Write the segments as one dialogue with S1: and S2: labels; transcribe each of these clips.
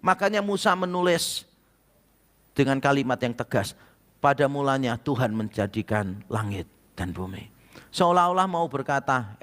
S1: Makanya Musa menulis dengan kalimat yang tegas. Pada mulanya Tuhan menjadikan langit dan bumi. Seolah-olah mau berkata,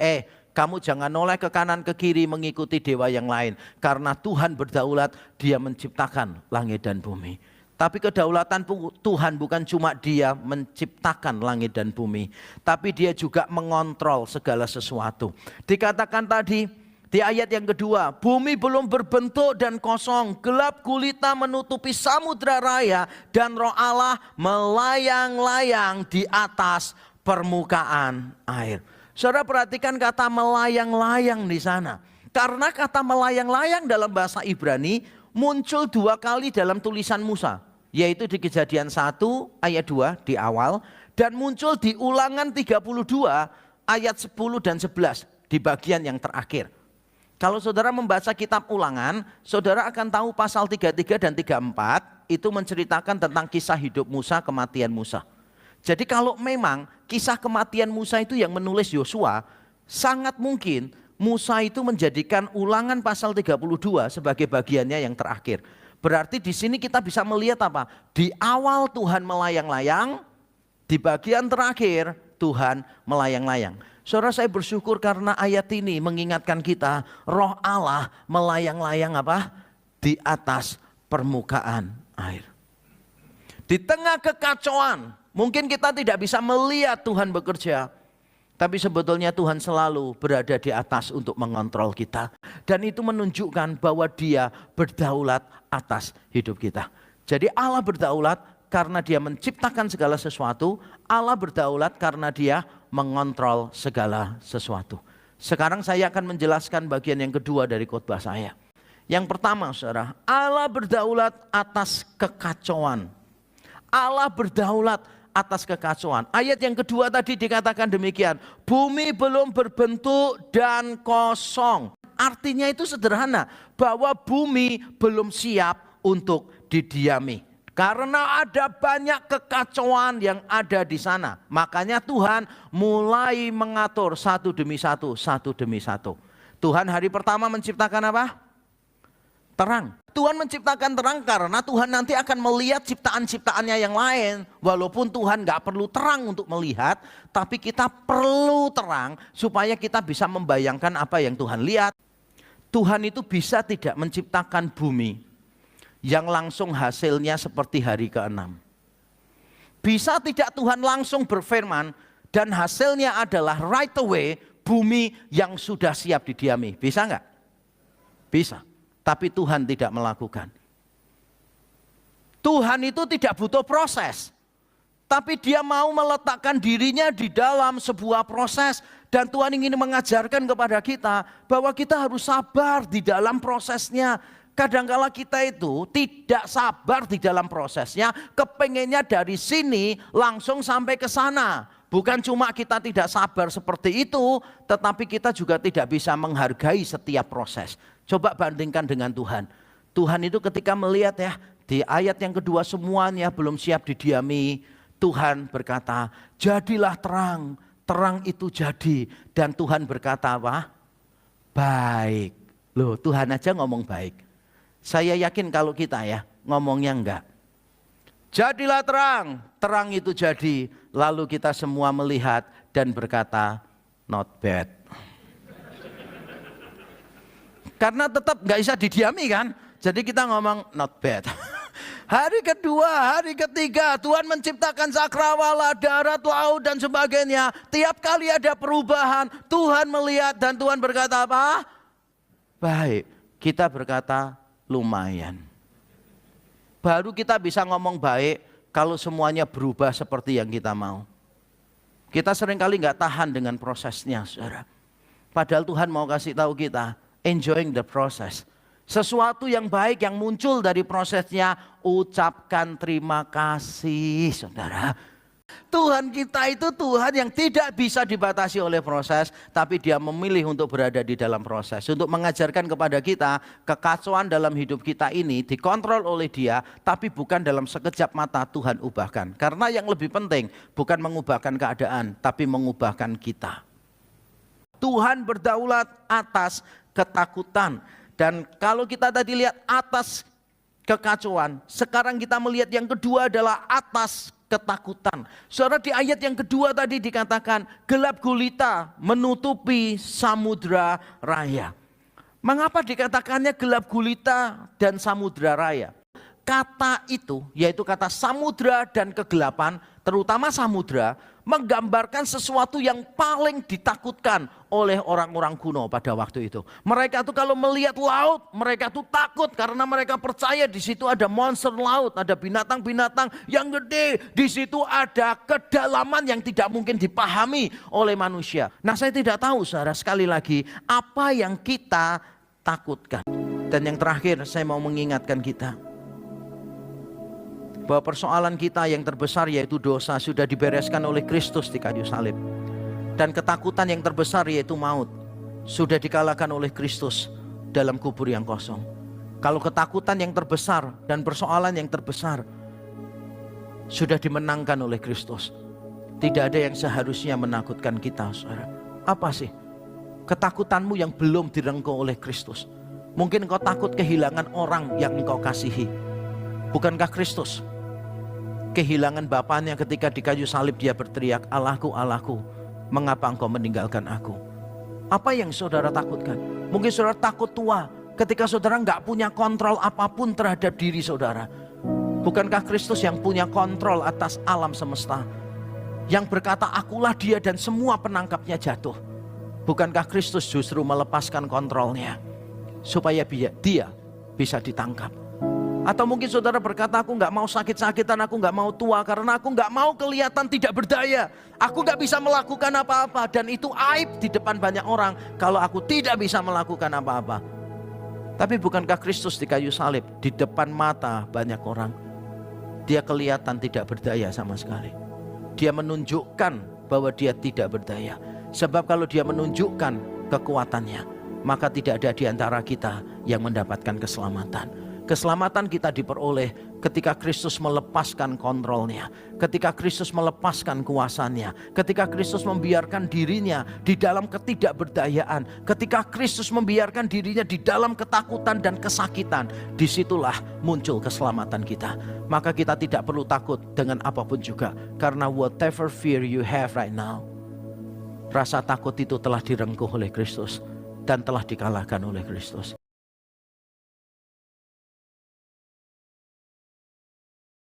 S1: kamu jangan noleh ke kanan ke kiri mengikuti dewa yang lain. Karena Tuhan berdaulat, Dia menciptakan langit dan bumi. Tapi kedaulatan Tuhan bukan cuma Dia menciptakan langit dan bumi. Tapi Dia juga mengontrol segala sesuatu. Dikatakan tadi di ayat yang kedua, bumi belum berbentuk dan kosong, gelap gulita menutupi samudra raya, dan Roh Allah melayang-layang di atas permukaan air. Saudara perhatikan kata melayang-layang di sana. Karena kata melayang-layang dalam bahasa Ibrani muncul 2 kali dalam tulisan Musa. Yaitu di Kejadian 1 ayat 2 di awal, dan muncul di Ulangan 32 ayat 10 dan 11 di bagian yang terakhir. Kalau saudara membaca kitab Ulangan, saudara akan tahu pasal 33 dan 34 itu menceritakan tentang kisah hidup Musa, kematian Musa. Jadi kalau memang kisah kematian Musa itu yang menulis Yosua, sangat mungkin Musa itu menjadikan Ulangan pasal 32 sebagai bagiannya yang terakhir. Berarti di sini kita bisa melihat apa? Di awal Tuhan melayang-layang, di bagian terakhir Tuhan melayang-layang. Saudara, saya bersyukur karena ayat ini mengingatkan kita Roh Allah melayang-layang apa? Di atas permukaan air. Di tengah kekacauan, mungkin kita tidak bisa melihat Tuhan bekerja. Tapi sebetulnya Tuhan selalu berada di atas untuk mengontrol kita. Dan itu menunjukkan bahwa Dia berdaulat atas hidup kita. Jadi Allah berdaulat karena Dia menciptakan segala sesuatu. Allah berdaulat karena Dia mengontrol segala sesuatu. Sekarang saya akan menjelaskan bagian yang kedua dari khotbah saya. Yang pertama, saudara, Allah berdaulat atas kekacauan. Allah berdaulat atas kekacauan. Ayat yang kedua tadi dikatakan demikian. Bumi belum berbentuk dan kosong. Artinya itu sederhana, bahwa bumi belum siap untuk didiami. Karena ada banyak kekacauan yang ada di sana. Makanya Tuhan mulai mengatur satu demi satu, satu demi satu. Tuhan hari pertama menciptakan apa? Terang. Tuhan menciptakan terang karena Tuhan nanti akan melihat ciptaan-ciptaannya yang lain. Walaupun Tuhan gak perlu terang untuk melihat, tapi kita perlu terang supaya kita bisa membayangkan apa yang Tuhan lihat. Tuhan itu bisa tidak menciptakan bumi yang langsung hasilnya seperti hari ke-6. Bisa tidak Tuhan langsung berfirman dan hasilnya adalah right away bumi yang sudah siap didiami. Bisa enggak? Bisa. Tapi Tuhan tidak melakukan. Tuhan itu tidak butuh proses. Tapi Dia mau meletakkan dirinya di dalam sebuah proses. Dan Tuhan ingin mengajarkan kepada kita bahwa kita harus sabar di dalam prosesnya. Kadangkala kita itu tidak sabar di dalam prosesnya, kepengennya dari sini langsung sampai ke sana. Bukan cuma kita tidak sabar seperti itu, tetapi kita juga tidak bisa menghargai setiap proses. Coba bandingkan dengan Tuhan. Tuhan itu ketika melihat ya, di ayat yang kedua semuanya belum siap didiami. Tuhan berkata, jadilah terang, terang itu jadi. Dan Tuhan berkata apa? Baik. Loh, Tuhan aja ngomong baik. Saya yakin kalau kita ya ngomongnya enggak. Jadilah terang, terang itu jadi. Lalu kita semua melihat dan berkata not bad. Karena tetap enggak bisa didiami kan. Jadi kita ngomong not bad. Hari kedua, hari ketiga Tuhan menciptakan cakrawala, darat, laut dan sebagainya. Tiap kali ada perubahan Tuhan melihat dan Tuhan berkata apa? Baik. Kita berkata lumayan. Baru kita bisa ngomong baik kalau semuanya berubah seperti yang kita mau. Kita seringkali nggak tahan dengan prosesnya, saudara. Padahal Tuhan mau kasih tahu kita, enjoying the process. Sesuatu yang baik yang muncul dari prosesnya, ucapkan terima kasih, saudara. Tuhan kita itu Tuhan yang tidak bisa dibatasi oleh proses, tapi Dia memilih untuk berada di dalam proses. Untuk mengajarkan kepada kita, kekacauan dalam hidup kita ini dikontrol oleh Dia, tapi bukan dalam sekejap mata Tuhan ubahkan. Karena yang lebih penting bukan mengubahkan keadaan, tapi mengubahkan kita. Tuhan berdaulat atas ketakutan. Dan kalau kita tadi lihat atas kekacauan. Sekarang kita melihat yang kedua adalah atas ketakutan. Saudara, di ayat yang kedua tadi dikatakan gelap gulita menutupi samudra raya. Mengapa dikatakannya gelap gulita dan samudra raya? Kata itu, yaitu kata samudra dan kegelapan, terutama samudra, menggambarkan sesuatu yang paling ditakutkan oleh orang-orang kuno pada waktu itu. Mereka tuh kalau melihat laut, mereka tuh takut karena mereka percaya di situ ada monster laut, ada binatang-binatang yang gede. Di situ ada kedalaman yang tidak mungkin dipahami oleh manusia. Nah, saya tidak tahu, saudara, sekali lagi apa yang kita takutkan. Dan yang terakhir, saya mau mengingatkan kita bahwa persoalan kita yang terbesar yaitu dosa sudah dibereskan oleh Kristus di kayu salib. Dan ketakutan yang terbesar yaitu maut sudah dikalahkan oleh Kristus dalam kubur yang kosong. Kalau ketakutan yang terbesar dan persoalan yang terbesar sudah dimenangkan oleh Kristus, tidak ada yang seharusnya menakutkan kita, saudara. Apa sih ketakutanmu yang belum direngkuh oleh Kristus? Mungkin engkau takut kehilangan orang yang engkau kasihi. Bukankah Kristus kehilangan Bapaknya ketika di kayu salib dia berteriak, Allahku, Allahku, mengapa engkau meninggalkan aku? Apa yang saudara takutkan? Mungkin saudara takut tua ketika saudara nggak punya kontrol apapun terhadap diri saudara. Bukankah Kristus yang punya kontrol atas alam semesta, yang berkata akulah dia dan semua penangkapnya jatuh? Bukankah Kristus justru melepaskan kontrolnya supaya dia bisa ditangkap? Atau mungkin saudara berkata, aku nggak mau sakit-sakitan, aku nggak mau tua karena aku nggak mau kelihatan tidak berdaya. Aku nggak bisa melakukan apa-apa dan itu aib di depan banyak orang kalau aku tidak bisa melakukan apa-apa. Tapi bukankah Kristus di kayu salib di depan mata banyak orang, dia kelihatan tidak berdaya sama sekali. Dia menunjukkan bahwa dia tidak berdaya. Sebab kalau dia menunjukkan kekuatannya, maka tidak ada di antara kita yang mendapatkan keselamatan. Keselamatan kita diperoleh ketika Kristus melepaskan kontrolnya, ketika Kristus melepaskan kuasanya, ketika Kristus membiarkan dirinya di dalam ketidakberdayaan, ketika Kristus membiarkan dirinya di dalam ketakutan dan kesakitan. Disitulah muncul keselamatan kita. Maka kita tidak perlu takut dengan apapun juga, karena whatever fear you have right now, rasa takut itu telah direngkuh oleh Kristus dan telah dikalahkan oleh Kristus.